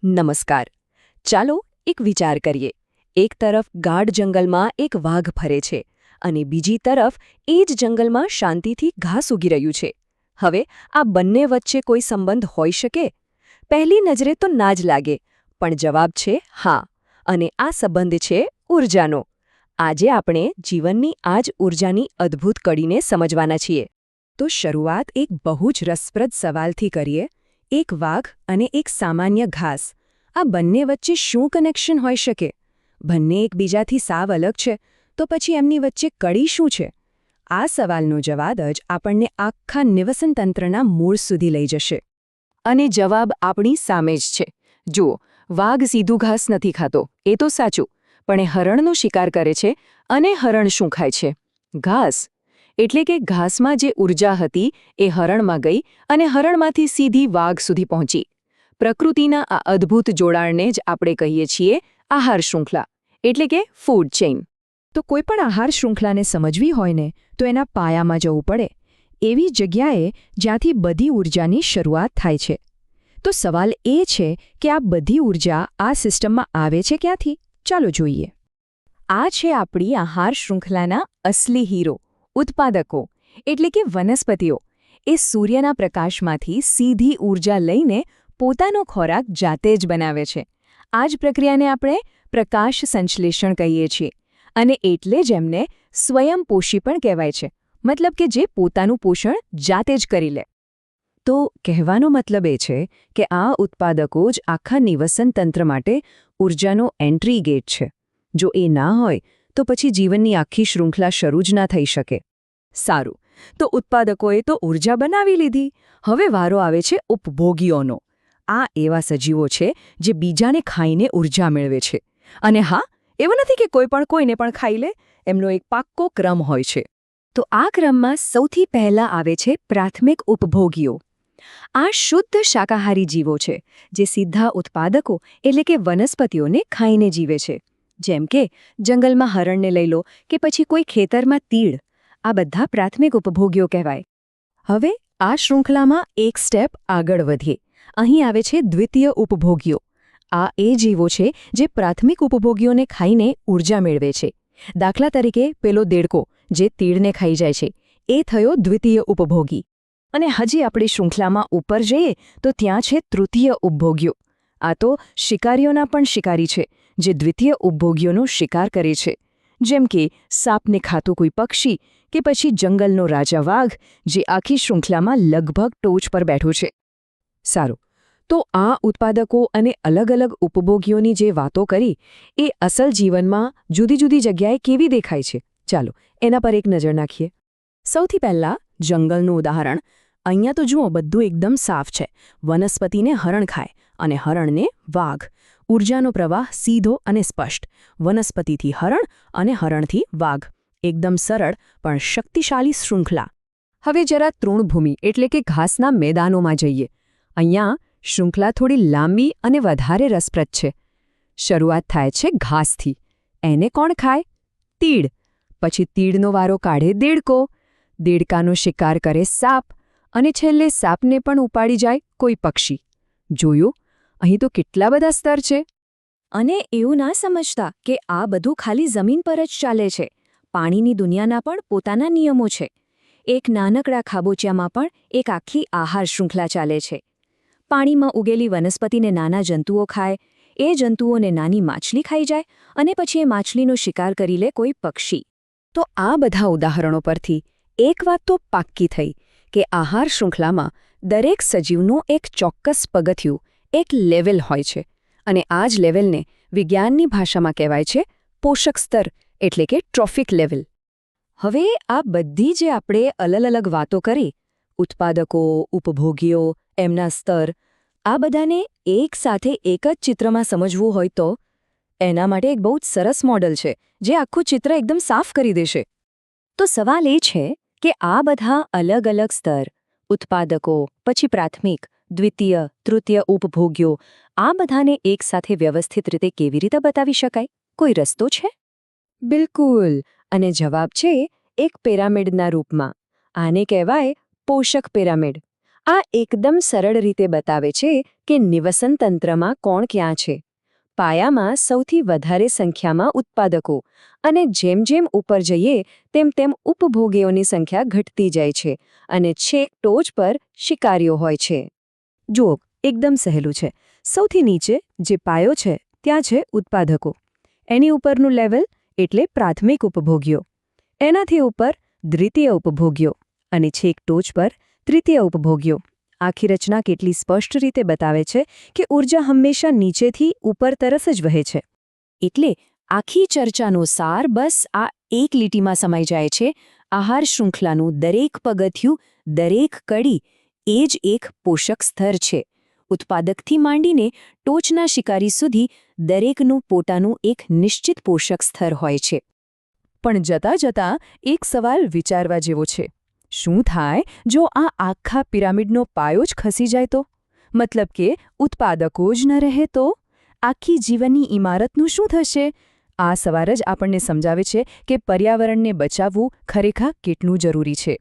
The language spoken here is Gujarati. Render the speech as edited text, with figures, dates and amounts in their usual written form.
નમસ્કાર. ચાલો એક વિચાર કરીએ. એક તરફ ગાઢ જંગલમાં એક વાઘ ફરે છે અને બીજી તરફ એ જ જંગલમાં શાંતિથી ઘાસ ઉગી રહ્યું છે. હવે આ બંને વચ્ચે કોઈ સંબંધ હોઈ શકે? પહેલી નજરે તો ના જ લાગે, પણ જવાબ છે હા. અને આ સંબંધ છે ઊર્જાનો. આજે આપણે જીવનની આ જ ઊર્જાની અદ્ભુત કડીને સમજવાના છીએ. તો શરૂઆત એક બહુ જ રસપ્રદ સવાલથી કરીએ. એક વાઘ અને એક સામાન્ય ઘાસ, આ બંને વચ્ચે શું કનેક્શન હોઈ શકે? બંને એકબીજાથી સાવ અલગ છે, તો પછી એમની વચ્ચે કડી શું છે? આ સવાલનો જવાબ જ આપણને આખા નિવસનતંત્રના મૂળ સુધી લઈ જશે. અને જવાબ આપણી સામે જ છે. જુઓ, વાઘ સીધું ઘાસ નથી ખાતો, એ તો સાચું, પણ એ હરણનો શિકાર કરે છે. અને હરણ શું ખાય છે? ઘાસ. એટલે કે ઘાસમાં જે ઊર્જા હતી એ હરણમાં ગઈ અને હરણમાંથી સીધી વાઘ સુધી પહોંચી. પ્રકૃતિના આ અદ્ભુત જોડાણને જ આપણે કહીએ છીએ આહાર શૃંખલા, એટલે કે ફૂડ ચેઇન. તો કોઈ પણ આહાર શૃંખલાને સમજવી હોય ને તો એના પાયામાં જવું પડે, એવી જગ્યાએ જ્યાંથી બધી ઊર્જાની શરૂઆત થાય છે. તો સવાલ એ છે કે આ બધી ઊર્જા આ સિસ્ટમમાં આવે છે ક્યાંથી? ચાલો જોઈએ. આ છે આપણી આહાર શૃંખલાના અસલી હીરો, ઉત્પાદકો, એટલે કે વનસ્પતિઓ. એ સૂર્યના પ્રકાશમાંથી સીધી ઊર્જા લઈને પોતાનો ખોરાક જાતે જ બનાવે છે. આ જ પ્રક્રિયાને આપણે પ્રકાશ સંશ્લેષણ કહીએ છીએ. અને એટલે જ એમને સ્વયંપોષી પણ કહેવાય છે, મતલબ કે જે પોતાનું પોષણ જાતે જ કરી લે. તો કહેવાનો મતલબ એ છે કે આ ઉત્પાદકો જ આખા નિવસન તંત્ર માટે ઊર્જાનો એન્ટ્રી ગેટ છે. જો એ ના હોય તો પછી જીવનની આખી શૃંખલા શરૂ જ ના થઈ શકે. સારું, તો ઉત્પાદકોએ તો ઊર્જા બનાવી લીધી. હવે વારો આવે છે ઉપભોગીઓનો. આ એવા સજીવો છે જે બીજાને ખાઈને ઊર્જા મેળવે છે. અને હા, એવું નથી કે કોઈ પણ કોઈને પણ ખાઈ લે, એમનો એક પાક્કો ક્રમ હોય છે. તો આ ક્રમમાં સૌથી પહેલા આવે છે પ્રાથમિક ઉપભોગીઓ. આ શુદ્ધ શાકાહારી જીવો છે જે સીધા ઉત્પાદકો એટલે કે વનસ્પતિઓને ખાઈને જીવે છે. જેમ કે જંગલમાં હરણને લઈ લો કે પછી કોઈ ખેતરમાં તીડ. આ બધા પ્રાથમિક ઉપભોગીઓ કહેવાય. હવે આ શૃંખલામાં એક સ્ટેપ આગળ વધીએ. અહીં આવે છે દ્વિતીય ઉપભોગીઓ. આ એ જીવો છે જે પ્રાથમિક ઉપભોગીઓને ખાઈને ઊર્જા મેળવે છે. દાખલા તરીકે પેલો દેડકો જે તીડને ખાઈ જાય છે, એ થયો દ્વિતીય ઉપભોગી. અને હજી આપણી શૃંખલામાં ઉપર જઈએ તો ત્યાં છે તૃતીય ઉપભોગીઓ. આ તો શિકારીઓના પણ શિકારી છે, જે દ્વિતીય ઉપભોગીઓનો શિકાર કરે છે. જેમ કે સાપને ખાતું કોઈ પક્ષી કે પછી જંગલનો રાજા વાઘ, જે આખી શૃંખલામાં લગભગ ટોચ પર બેઠો છે. સારું, તો આ ઉત્પાદકો અને અલગ અલગ ઉપભોગીઓની જે વાતો કરી, એ અસલ જીવનમાં જુદી જુદી જગ્યાએ કેવી દેખાય છે? ચાલો એના પર એક નજર નાખીએ. સૌથી પહેલાં જંગલનું ઉદાહરણ. અહીંયા તો જુઓ, બધું એકદમ સાફ છે. વનસ્પતિને હરણ ખાય અને હરણને વાઘ. ઊર્જાનો પ્રવાહ સીધો અને સ્પષ્ટ. વનસ્પતિથી હરણ અને હરણથી વાઘ. એકદમ સરળ પણ શક્તિશાળી શૃંખલા. હવે જરા તૃણભૂમિ એટલે કે ઘાસના મેદાનોમાં જઈએ. અહીંયા શૃંખલા થોડી લાંબી અને વધારે રસપ્રદ છે. શરૂઆત થાય છે ઘાસથી. એને કોણ ખાય? તીડ. પછી તીડનો વારો કાઢે દેડકો. દેડકાનો શિકાર કરે સાપ. અને છેલ્લે સાપને પણ ઉપાડી જાય કોઈ પક્ષી. જોયું? અહીં તો કેટલા બધા સ્તર છે. અને એવું ના સમજતા કે આ બધું ખાલી જમીન પર જ ચાલે છે. પાણીની દુનિયાના પણ પોતાના નિયમો છે. એક નાનકડા ખાબોચિયામાં પણ એક આખી આહાર શૃંખલા ચાલે છે. પાણીમાં ઉગેલી વનસ્પતિને નાના જંતુઓ ખાય, એ જંતુઓને નાની માછલી ખાઈ જાય અને પછી એ માછલીનો શિકાર કરી લે કોઈ પક્ષી. તો આ બધા ઉદાહરણો પરથી એક વાત તો પાક્કી થઈ કે આહાર શૃંખલામાં દરેક સજીવનું એક ચોક્કસ પગથિયું, એક લેવલ હોય છે. અને આ જ લેવલને વિજ્ઞાનની ભાષામાં કહેવાય છે પોષક સ્તર, એટલે કે ટ્રોફિક લેવલ. હવે આ બધી જે આપણે અલગ અલગ વાતો કરી, ઉત્પાદકો, ઉપભોગીઓ, એમના સ્તર, આ બધાને એક સાથે એક જ ચિત્રમાં સમજવું હોય તો એના માટે એક બહુ જ સરસ મોડલ છે જે આખું ચિત્ર એકદમ સાફ કરી દેશે. તો સવાલ એ છે કે આ બધા અલગ અલગ સ્તર, ઉત્પાદકો, પછી પ્રાથમિક, દ્વિતીય, તૃતીય ઉપભોગ્યો, આ બધાને એકસાથે વ્યવસ્થિત રીતે કેવી રીતે બતાવી શકાય? કોઈ રસ્તો છે? બિલકુલ. અને જવાબ છે એક પિરામિડના રૂપમાં. આને કહેવાય પોષક પિરામિડ. આ એકદમ સરળ રીતે બતાવે છે કે નિવસન તંત્રમાં કોણ ક્યાં છે. પાયામાં સૌથી વધારે સંખ્યામાં ઉત્પાદકો અને જેમ જેમ ઉપર જઈએ તેમ તેમ ઉપભોગીઓની સંખ્યા ઘટતી જાય છે અને છેક ટોચ પર શિકારીઓ હોય છે. જુઓ, એકદમ સહેલું છે. સૌથી નીચે જે પાયો છે ત્યાં છે ઉત્પાદકો. એની ઉપરનું લેવલ એટલે પ્રાથમિક ઉપભોગીઓ. એનાથી ઉપર દ્વિતીય ઉપભોગીઓ અને છેક ટોચ પર તૃતીય ઉપભોગીઓ. આખી રચના કેટલી સ્પષ્ટ રીતે બતાવે છે કે ઊર્જા હંમેશા નીચેથી ઉપર તરફ જ વહે છે. એટલે આખી ચર્ચાનો સાર બસ આ એક લીટીમાં સમાઈ જાય છે. આહાર શૃંખલાનું દરેક પગથિયું, દરેક કડી એ જ એક પોષક સ્તર છે. ઉત્પાદકથી માંડીને ટોચના શિકારી સુધી દરેકનું પોતાનું એક નિશ્ચિત પોષક સ્તર હોય છે. પણ જતાં જતાં એક સવાલ વિચારવા જેવો છે. શું થાય જો આ આખા પિરામિડનો પાયો જ ખસી જાય તો? મતલબ કે ઉત્પાદકો જ ન રહે તો? આખી જીવનની ઇમારતનું શું થશે? આ સવાલ જ આપણને સમજાવે છે કે પર્યાવરણને બચાવવું ખરેખર કેટલું જરૂરી છે.